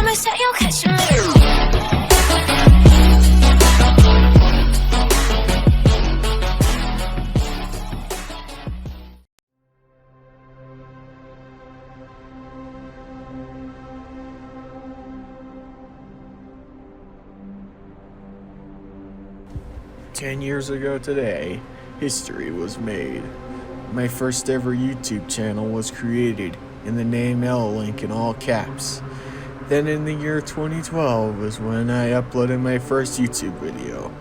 promise that you'll catch me. 10 years ago today, history was made. My first ever YouTube channel was created, and the name L Link in all caps. Then in the year 2012 was when I uploaded my first YouTube video,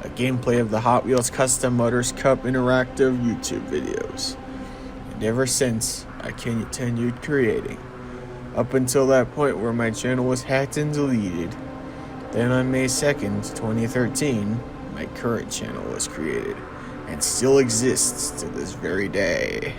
a gameplay of the Hot Wheels Custom Motors Cup interactive YouTube videos. And ever since, I continued creating, up until that point where my channel was hacked and deleted. Then on May 2nd, 2013, my current channel was created, and still exists to this very day.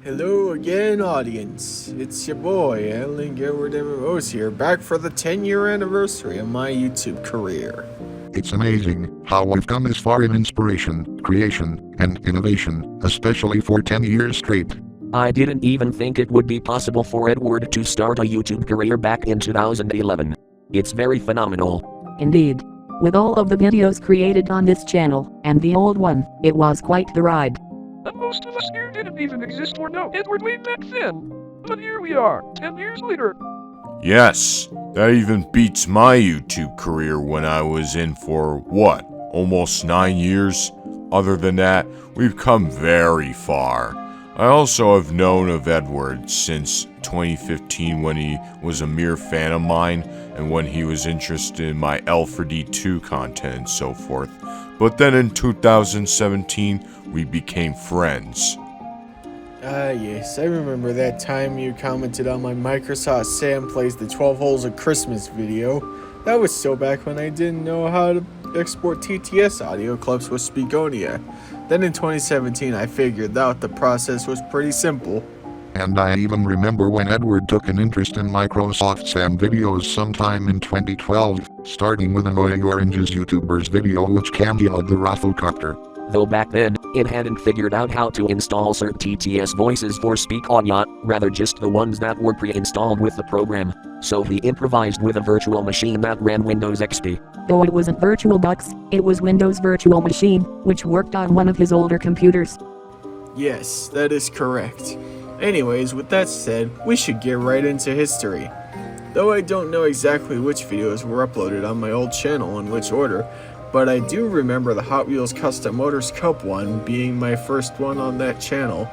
Hello again, audience. It's your boy, EEMMOS here, back for the 10-year anniversary of my YouTube career. It's amazing how we've come this far in inspiration, creation, and innovation, especially for 10 years straight. I didn't even think it would be possible for Edward to start a YouTube career back in 2011. It's very phenomenal. Indeed. With all of the videos created on this channel, and the old one, it was quite the ride. And most of us here didn't even exist or know Edward way back then. But here we are, 10 years later. Yes, that even beats my YouTube career when I was in for, almost 9 years? Other than that, we've come very far. I also have known of Edward since 2015 when he was a mere fan of mine and when he was interested in my L4D2 content and so forth. But then in 2017, we became friends. Yes, I remember that time you commented on my Microsoft Sam Plays the 12 Holes of Christmas video. That was still back when I didn't know how to export TTS audio clips with Speakonia. Then in 2017, I figured out the process was pretty simple. And I even remember when Edward took an interest in Microsoft Sam videos sometime in 2012, starting with Annoying Orange's YouTuber's video which cameoed the Rafflecopter. Though back then, it hadn't figured out how to install certain TTS voices for Speakonia, rather just the ones that were pre-installed with the program. So he improvised with a virtual machine that ran Windows XP. Though it wasn't VirtualBox, it was Windows Virtual Machine, which worked on one of his older computers. Yes, that is correct. Anyways, with that said, we should get right into history. Though I don't know exactly which videos were uploaded on my old channel in which order, but I do remember the Hot Wheels Custom Motors Cup one being my first one on that channel.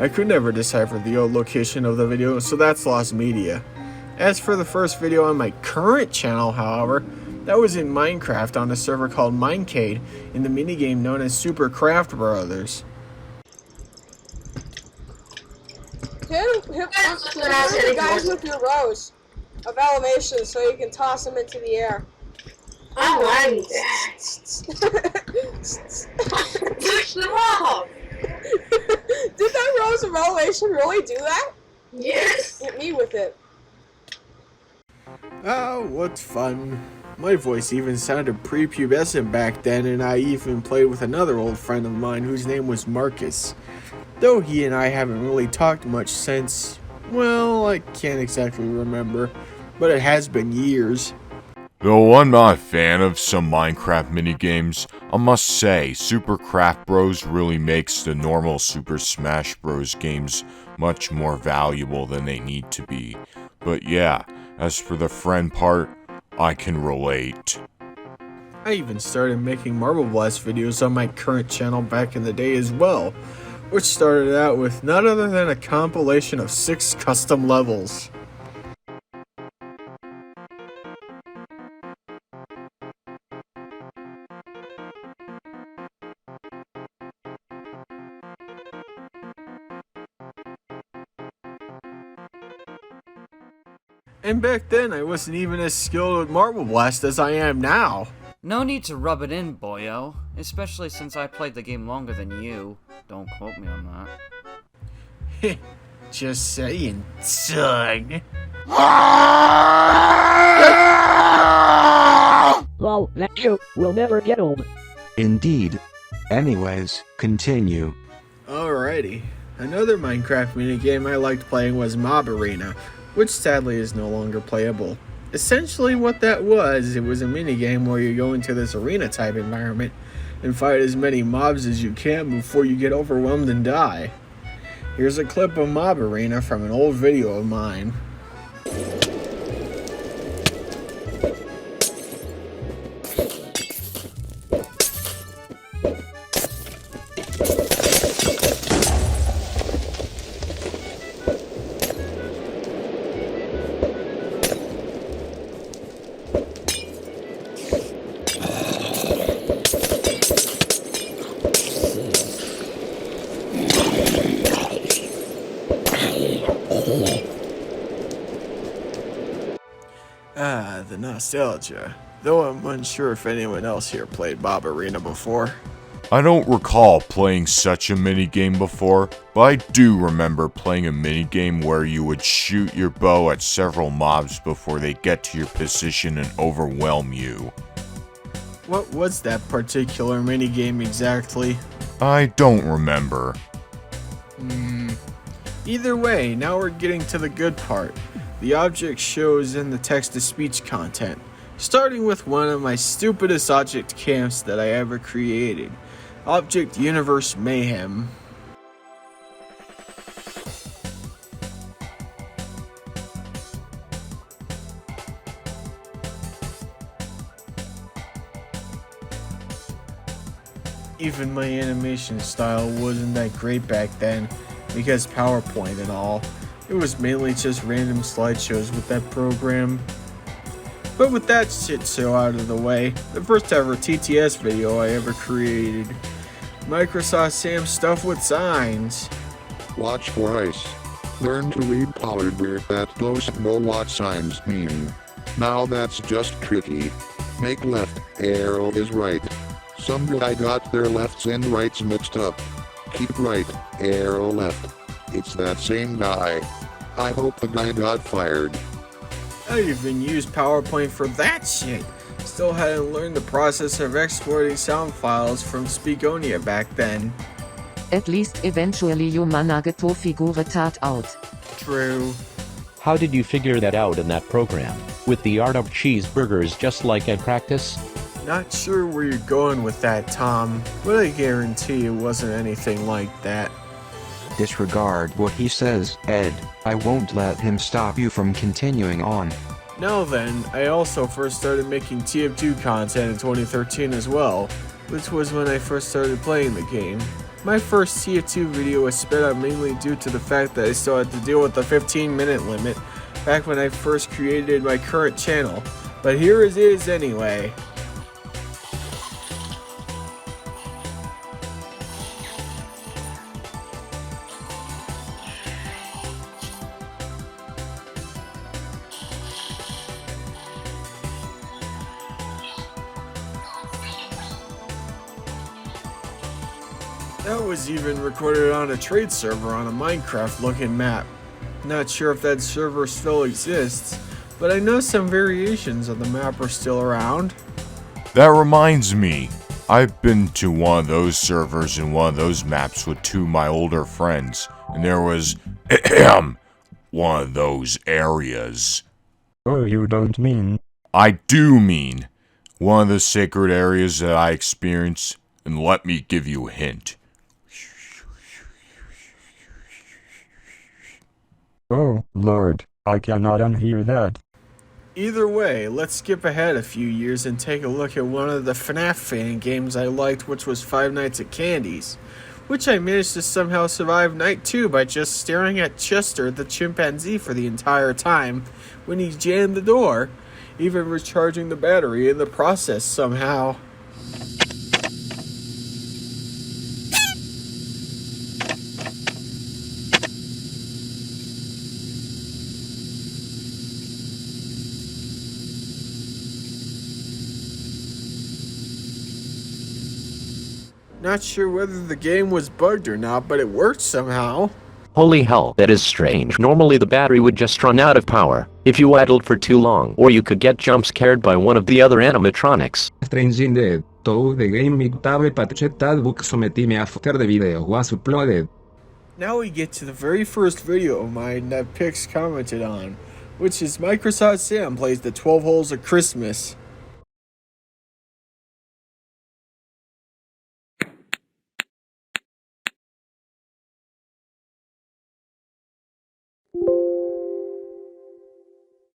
I could never decipher the old location of the video, so that's lost media. As for the first video on my current channel, however, that was in Minecraft on a server called Minecade in the minigame known as Super Craft Brothers. Hit the guys with your rows of elevation so you can toss them into the air. I like that. Push them off. Did that rows of elevation really do that? Yes. Hit me with it. Oh, what fun. My voice even sounded prepubescent back then, and I even played with another old friend of mine whose name was Marcus. Though he and I haven't really talked much since, well, I can't exactly remember, but it has been years. Though I'm not a fan of some Minecraft minigames, I must say Super Craft Bros really makes the normal Super Smash Bros games much more valuable than they need to be. But yeah, as for the friend part, I can relate. I even started making Marble Blast videos on my current channel back in the day as well, which started out with none other than a compilation of 6 custom levels. And back then, I wasn't even as skilled at Marble Blast as I am now. No need to rub it in, boyo. Especially since I played the game longer than you. Don't quote me on that. Just saying, son. Lol, that joke will never get old. Indeed. Anyways, continue. Alrighty. Another Minecraft minigame I liked playing was Mob Arena, which sadly is no longer playable. Essentially what that was, it was a minigame where you go into this arena type environment and fight as many mobs as you can before you get overwhelmed and die. Here's a clip of Mob Arena from an old video of mine. Ah, the nostalgia. Though I'm unsure if anyone else here played Mob Arena before. I don't recall playing such a minigame before, but I do remember playing a minigame where you would shoot your bow at several mobs before they get to your position and overwhelm you. What was that particular minigame exactly? I don't remember. Either way, now we're getting to the good part. The object shows in the text-to-speech content, starting with one of my stupidest object camps that I ever created. Object Universe Mayhem. Even my animation style wasn't that great back then, because PowerPoint and all. It was mainly just random slideshows with that program. But with that shit show out of the way, the first ever TTS video I ever created. Microsoft Sam stuff with signs. Watch for ice. Learn to read polymer that doesn't know what signs mean. Now that's just tricky. Make left arrow is right. Some guy got their lefts and rights mixed up. Keep right arrow left. It's that same guy. I hope the guy got fired. I even used PowerPoint for that shit. Still hadn't learned the process of exporting sound files from Speakonia back then. At least eventually you manage to figure that out. True. How did you figure that out in that program? With the art of cheeseburgers just like at practice? Not sure where you're going with that, Tom, but I guarantee it wasn't anything like that. Disregard what he says, Ed. I won't let him stop you from continuing on. Now then, I also first started making TF2 content in 2013 as well, which was when I first started playing the game. My first TF2 video was sped up mainly due to the fact that I still had to deal with the 15-minute limit back when I first created my current channel, but here it is anyway. That was even recorded on a trade server on a Minecraft looking map. Not sure if that server still exists, but I know some variations of the map are still around. That reminds me, I've been to one of those servers and one of those maps with two of my older friends, and there was one of those areas. Oh, you don't mean? I do mean one of the sacred areas that I experienced, and let me give you a hint. Oh, Lord, I cannot unhear that. Either way, let's skip ahead a few years and take a look at one of the FNAF fan games I liked, which was Five Nights at Candy's, which I managed to somehow survive night 2 by just staring at Chester the chimpanzee for the entire time when he jammed the door, even recharging the battery in the process somehow. Not sure whether the game was bugged or not, but it worked somehow. Holy hell, that is strange. Normally the battery would just run out of power if you idled for too long, or you could get jump scared by one of the other animatronics. Strange indeed. To the game mutable patched that book sometime after the video was uploaded. Now we get to the very first video of mine that Pix commented on, which is Microsoft Sam plays the 12 Holes of Christmas.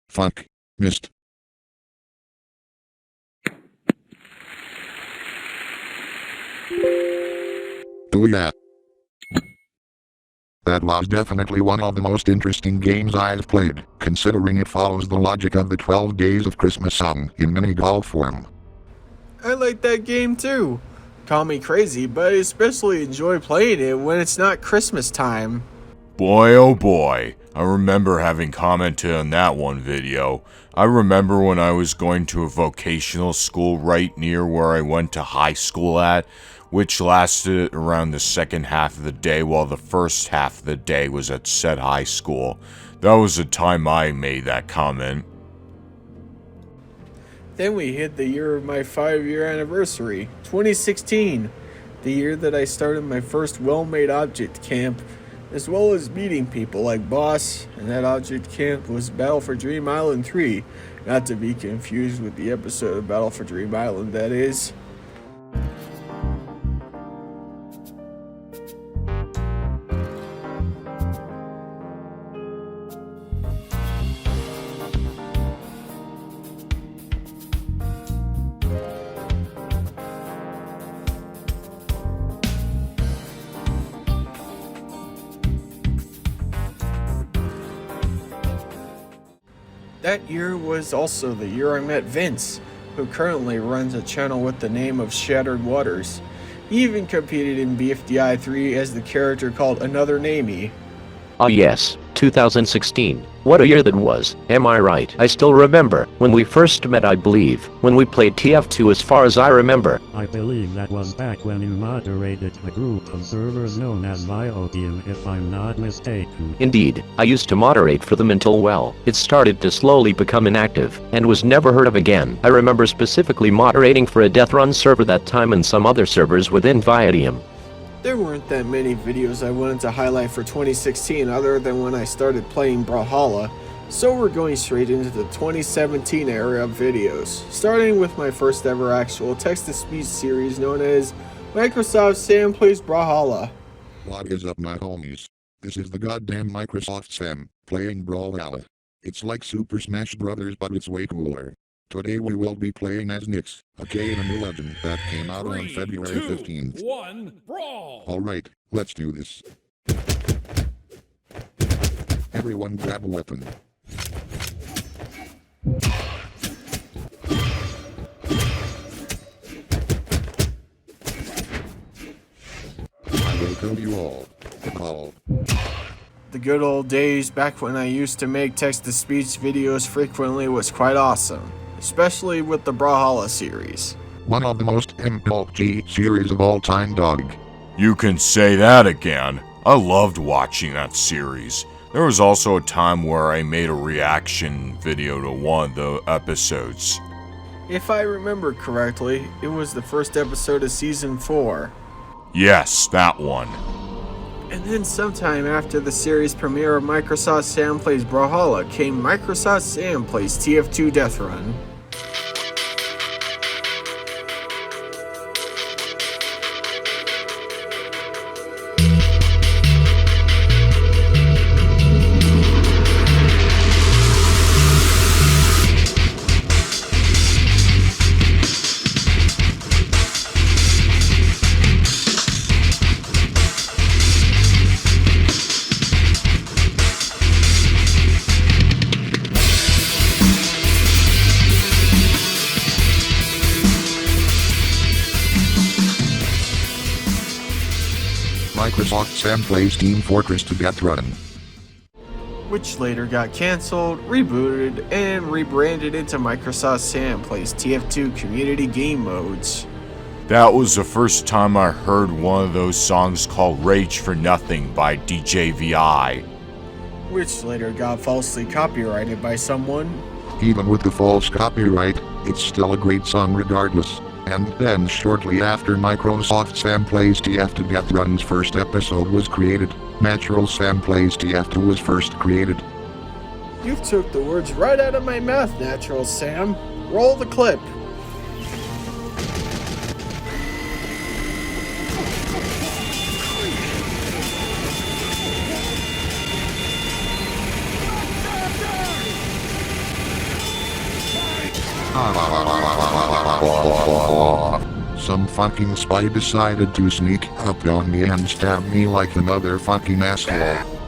Fuck. Missed. Oh yeah. That was definitely one of the most interesting games I've played, considering it follows the logic of the 12 Days of Christmas song in mini-golf form. I like that game too. Call me crazy, but I especially enjoy playing it when it's not Christmas time. Boy oh boy, I remember having commented on that one video. I remember when I was going to a vocational school right near where I went to high school at, which lasted around the second half of the day while the first half of the day was at said high school. That was the time I made that comment. Then we hit the year of my 5-year anniversary, 2016, the year that I started my first well-made object camp, as well as meeting people like Boss, and that object camp was Battle for Dream Island 3, not to be confused with the episode of Battle for Dream Island that is. That year was also the year I met Vince, who currently runs a channel with the name of Shattered Waters. He even competed in BFDI 3 as the character called Another Namey. Ah yes, 2016. What a year that was, am I right? I still remember, when we first met I believe, when we played TF2 as far as I remember. I believe that was back when you moderated a group of servers known as Viodium, if I'm not mistaken. Indeed, I used to moderate for them until well, it started to slowly become inactive, and was never heard of again. I remember specifically moderating for a Death Run server that time and some other servers within Viodium. There weren't that many videos I wanted to highlight for 2016 other than when I started playing Brawlhalla, so we're going straight into the 2017 era of videos, starting with my first ever actual text-to-speech series known as Microsoft Sam Plays Brawlhalla. What is up my homies? This is the goddamn Microsoft Sam, playing Brawlhalla. It's like Super Smash Brothers but it's way cooler. Today we will be playing as Nyx, a K and a new legend that came out on February 15th. 1, brawl! Alright, let's do this. Everyone grab a weapon. I will kill you all. The call. The good old days back when I used to make text-to-speech videos frequently was quite awesome, especially with the Brawlhalla series. One of the most MLG series of all time, dog. You can say that again. I loved watching that series. There was also a time where I made a reaction video to one of the episodes. If I remember correctly, it was the first episode of Season 4. Yes, that one. And then sometime after the series premiere of Microsoft Sam Plays Brawlhalla came Microsoft Sam Plays TF2 Death Run. Microsoft Sam Plays Team Fortress 2 Death Run. Which later got cancelled, rebooted, and rebranded into Microsoft Sam Plays TF2 Community Game Modes. That was the first time I heard one of those songs called Rage for Nothing by DJ VI. Which later got falsely copyrighted by someone. Even with the false copyright, it's still a great song regardless. And then shortly after Microsoft Sam Plays TF to Death Run's first episode was created, Natural Sam Plays TF 2 was first created. You took the words right out of my mouth, Natural Sam. Roll the clip. Some fucking spy decided to sneak up on me and stab me like the motherfucking asshole.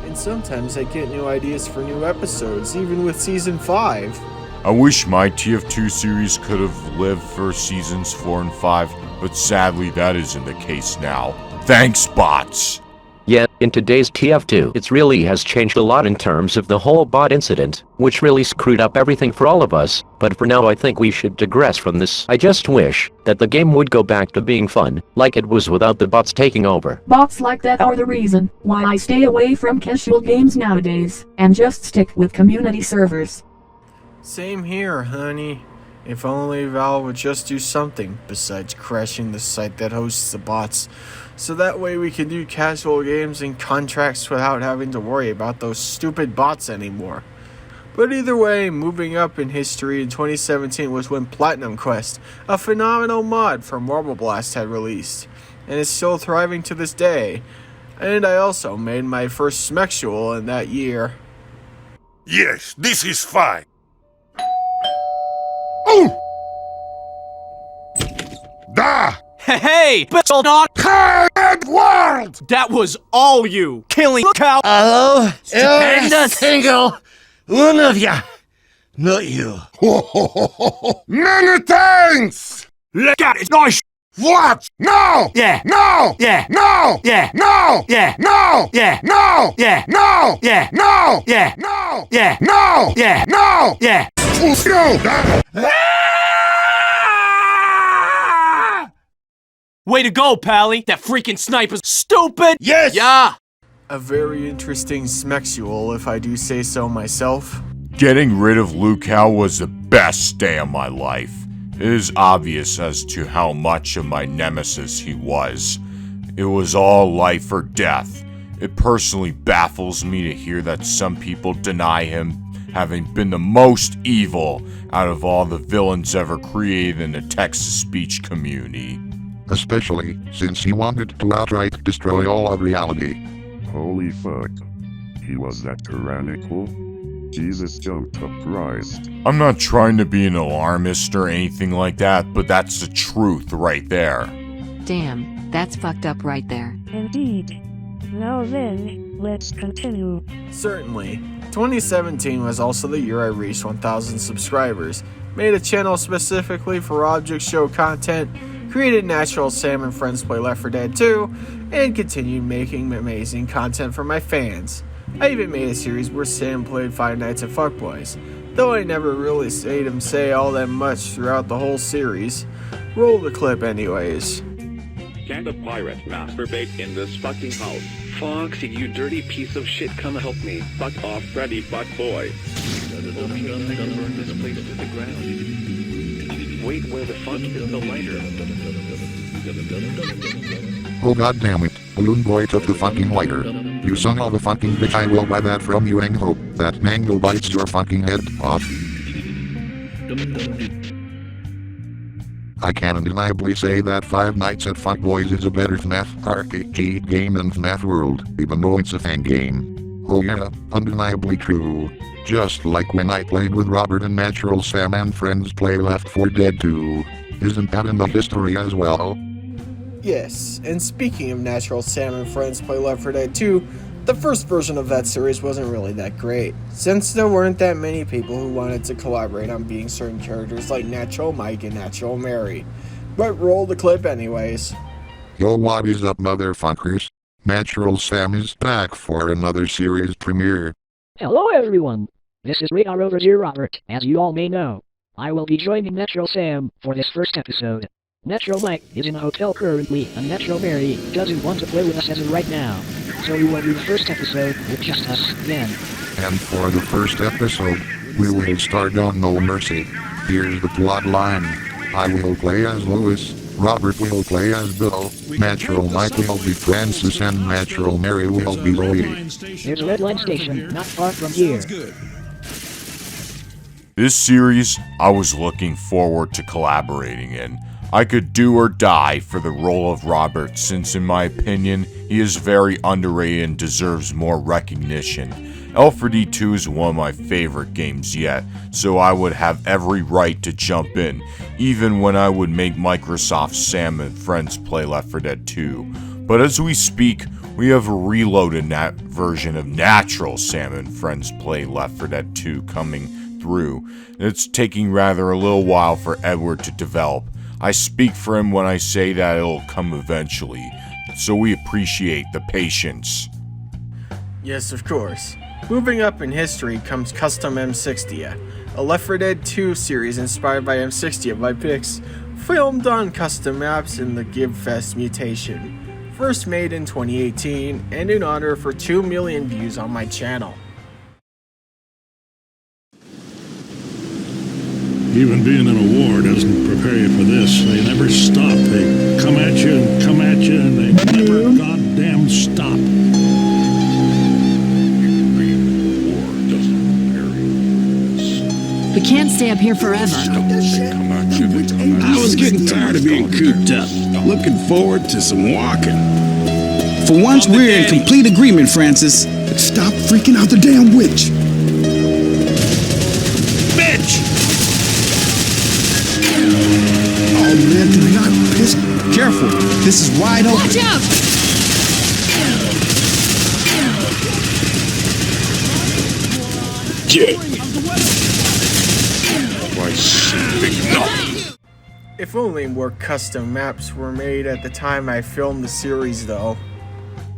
And sometimes I get new ideas for new episodes, even with Season 5. I wish my TF2 series could have lived for Seasons 4 and 5, but sadly that isn't the case now. Thanks, bots! Yet, in today's TF2, it really has changed a lot in terms of the whole bot incident, which really screwed up everything for all of us, but for now I think we should digress from this. I just wish that the game would go back to being fun, like it was without the bots taking over. Bots like that are the reason why I stay away from casual games nowadays, and just stick with community servers. Same here, honey. If only Valve would just do something besides crashing the site that hosts the bots, so that way we can do casual games and contracts without having to worry about those stupid bots anymore. But either way, moving up in history in 2017 was when Platinum Quest, a phenomenal mod from Marble Blast, had released, and is still thriving to this day. And I also made my first Smexual in that year. Yes, this is fine. Da! Hey, Bissell Dog! Third world! That was all you! Killing cow! Hello? Stupendous! Single one of ya! Not you. Many thanks! Look at it, nice! What? No! Yeah! No! Yeah! No! Yeah! No! Yeah! No! Yeah! No! Yeah! No! Yeah! No! Yeah! No! Yeah! No! Yeah! No! Yeah! No! Way to go, Pally! That freaking sniper's stupid! Yes! Yeah! A very interesting Smexual, if I do say so myself. Getting rid of Liu Kang was the best day of my life. It is obvious as to how much of my nemesis he was. It was all life or death. It personally baffles me to hear that some people deny him having been the most evil out of all the villains ever created in the text-to-speech community. Especially since he wanted to outright destroy all of reality. Holy fuck. He was that tyrannical? Jesus jumped up Christ. I'm not trying to be an alarmist or anything like that, but that's the truth right there. Damn, that's fucked up right there. Indeed. Now then, let's continue. Certainly. 2017 was also the year I reached 1,000 subscribers, made a channel specifically for Object Show content, created Natural Sam and Friends Play Left 4 Dead 2, and continued making amazing content for my fans. I even made a series where Sam played Five Nights at Fuckboys, though I never really made him say all that much throughout the whole series. Roll the clip anyways. Can the pirate masturbate in this fucking house? Foxy, you dirty piece of shit, come help me. Fuck off, Freddy, fuck boy. Burn this place to the ground. Wait, where the fuck is the lighter? Oh god damn it, Balloon Boy took the fucking lighter. You son of a fucking bitch, I will buy that from you and hope that mango bites your fucking head off. I can undeniably say that Five Nights at Fuckboys is a better FNAF RPG game than FNAF World, even though it's a fan game. Oh yeah, undeniably true. Just like when I played with Robert and Natural Sam and Friends Play Left 4 Dead 2. Isn't that in the history as well? Yes, and speaking of Natural Sam and Friends Play Left 4 Dead 2, the first version of that series wasn't really that great, since there weren't that many people who wanted to collaborate on being certain characters like Natural Mike and Natural Mary. But roll the clip anyways. Yo, what is up, motherfuckers? Natural Sam is back for another series premiere. Hello everyone, this is Radar Over Zero Robert. As you all may know, I will be joining Natural Sam for this first episode. Natural Mike is in a hotel currently, and Natural Mary doesn't want to play with us as of right now. So we will do the first episode with just us then. And for the first episode, we will start on No Mercy. Here's the plot line. I will play as Louis, Robert will play as Bill, Natural Mike will be Francis, and Natural Mary will be Louie. There's a red line station not far from here. This series, I was looking forward to collaborating in. I could do or die for the role of Robert, since in my opinion, he is very underrated and deserves more recognition. Alfred 2 is one of my favorite games yet, so I would have every right to jump in, even when I would make Microsoft Sam and friends play Left 4 Dead 2. But as we speak, we have a reloaded version of Natural Sam and friends play Left 4 Dead 2 coming through. It's taking rather a little while for Edward to develop. I speak for him when I say that it'll come eventually, so we appreciate the patience. Yes, of course. Moving up in history comes Custom M60, a Left 4 Dead 2 series inspired by M60 by Pix, filmed on custom maps in the GiveFest mutation. First made in 2018, and in honor for 2 million views on my channel. Even being in a war doesn't prepare you for this. They never stop. They come at you and come at you, and they never goddamn stop. We can't stay up here forever. I was getting tired of being cooped up. Looking forward to some walking. For once, we're in complete agreement, Francis. But stop freaking out the damn witch. Bitch! Oh man, do not piss. Careful, this is wide open. Watch out! Get. Why, big enough. If only more custom maps were made at the time I filmed the series, though.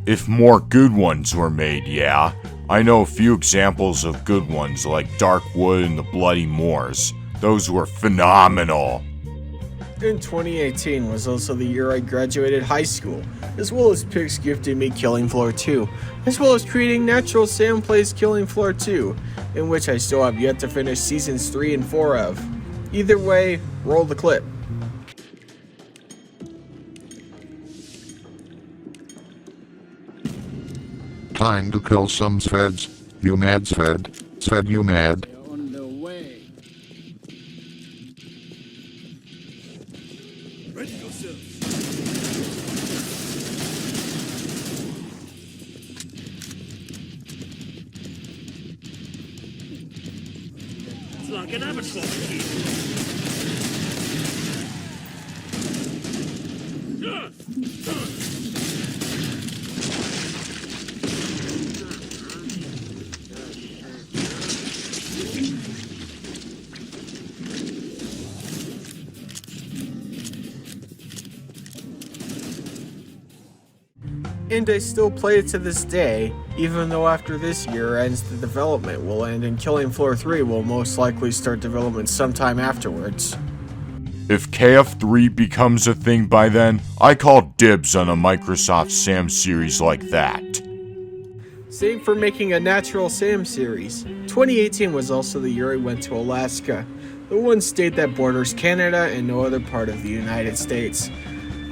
If more good ones were made, yeah. I know a few examples of good ones like Darkwood and the Bloody Moors. Those were phenomenal. In 2018 was also the year I graduated high school, as well as Pix gifted me Killing Floor 2, as well as creating Natural Sam Plays Killing Floor 2, in which I still have yet to finish seasons 3 and 4 of. Either way, roll the clip. Time to kill some Sveds. You mad, Sved? Sved, you mad? On the way. Ready yourself. It's like an amateur. And I still play it to this day, even though after this year ends the development will end and Killing Floor 3 will most likely start development sometime afterwards. If KF3 becomes a thing by then, I call dibs on a Microsoft Sam series like that. Same for making a Natural Sam series. 2018 was also the year I went to Alaska, the one state that borders Canada and no other part of the United States.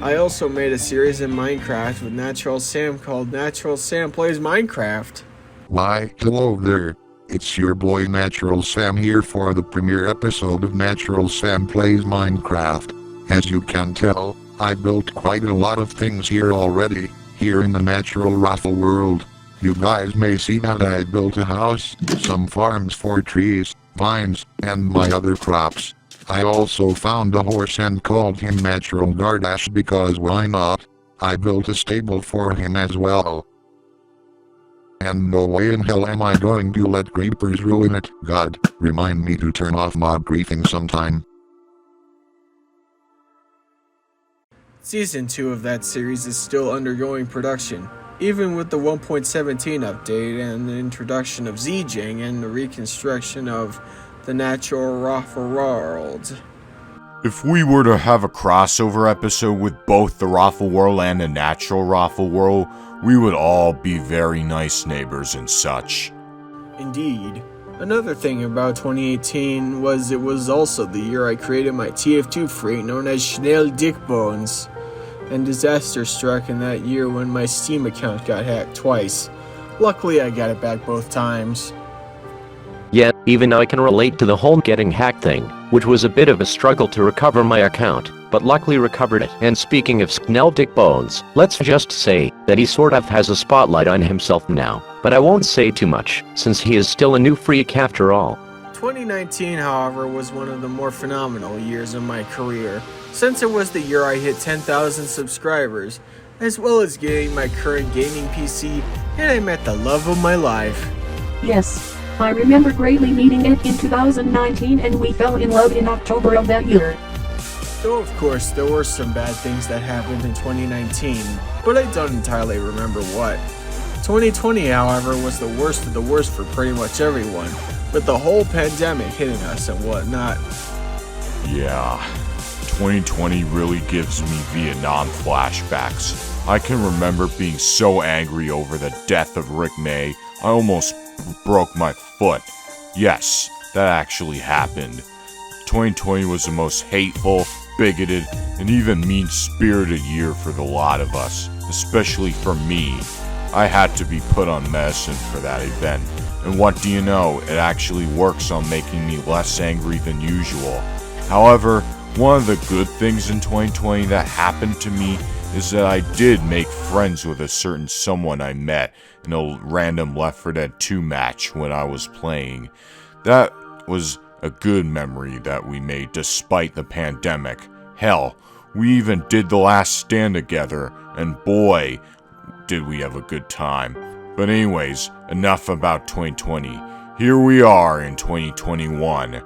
I also made a series in Minecraft with Natural Sam called Natural Sam Plays Minecraft. Why, hello there. It's your boy Natural Sam here for the premiere episode of Natural Sam Plays Minecraft. As you can tell, I built quite a lot of things here already, here in the natural raffle world. You guys may see that I built a house, some farms for trees, vines, and my other crops. I also found a horse and called him Natural Gardash because why not? I built a stable for him as well. And no way in hell am I going to let creepers ruin it. God, remind me to turn off mob griefing sometime. Season 2 of that series is still undergoing production, even with the 1.17 update and the introduction of Zijing and the reconstruction of the natural raffle world. If we were to have a crossover episode with both the Raffle World and the natural Raffle World, we would all be very nice neighbors and such. Indeed. Another thing about 2018 was it was also the year I created my TF2 freight known as Schnell Dickbones. And disaster struck in that year when my Steam account got hacked twice. Luckily I got it back both times. Yeah, even I can relate to the whole getting hacked thing, which was a bit of a struggle to recover my account, but luckily recovered it. And speaking of Schnell Dickbones, let's just say that he sort of has a spotlight on himself now, but I won't say too much, since he is still a new freak after all. 2019, however, was one of the more phenomenal years in my career, since it was the year I hit 10,000 subscribers, as well as getting my current gaming PC, and I met the love of my life. Yes. I remember greatly meeting it in 2019 and we fell in love in October of that year. Though of course there were some bad things that happened in 2019, but I don't entirely remember what. 2020 however was the worst of the worst for pretty much everyone, with the whole pandemic hitting us and whatnot. Yeah, 2020 really gives me Vietnam flashbacks. I can remember being so angry over the death of Rick May, I almost broke my foot. Yes, that actually happened. 2020 was the most hateful, bigoted, and even mean-spirited year for the lot of us, especially for me. I had to be put on medicine for that event, and what do you know, it actually works on making me less angry than usual. However, one of the good things in 2020 that happened to me is that I did make friends with a certain someone I met in a random Left 4 Dead 2 match when I was playing. That was a good memory that we made despite the pandemic. Hell, we even did The Last Stand together, and boy, did we have a good time. But anyways, enough about 2020. Here we are in 2021.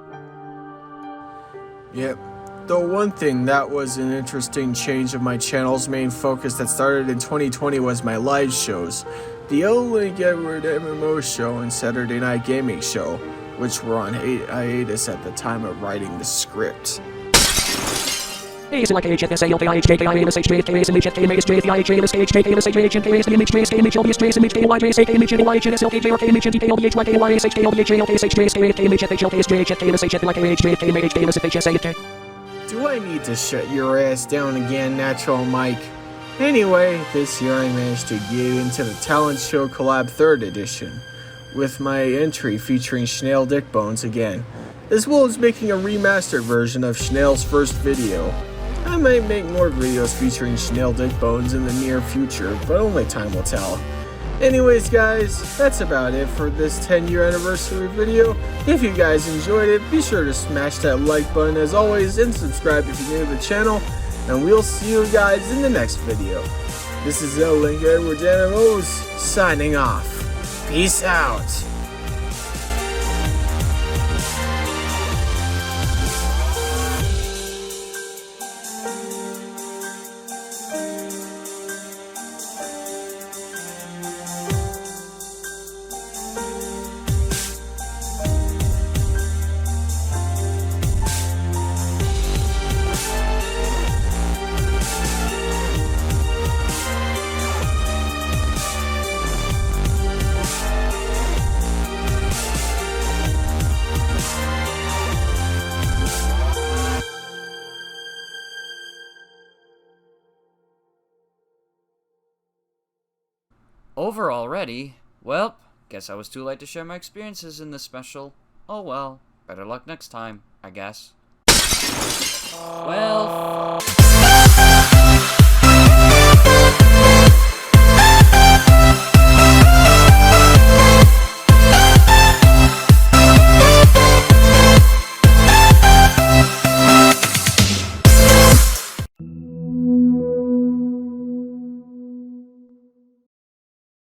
Yep. Though one thing that was an interesting change of my channel's main focus that started in 2020 was my live shows. The Link Edward MMO show and Saturday Night Gaming show, which were on hiatus at the time of writing the script. Do I need to shut your ass down again, Natural Mike? Anyway, this year I managed to get into the Talent Show Collab 3rd edition, with my entry featuring Schnell Dickbones again, as well as making a remastered version of Schnell's first video. I might make more videos featuring Schnell Dickbones in the near future, but only time will tell. Anyways guys, that's about it for this 10-year anniversary video. If you guys enjoyed it, be sure to smash that like button as always and subscribe if you're new to the channel, and we'll see you guys in the next video. This is Link Edward MMOS signing off. Peace out. Over already? Well, guess I was too late to share my experiences in this special. Oh well, better luck next time, I guess. Well...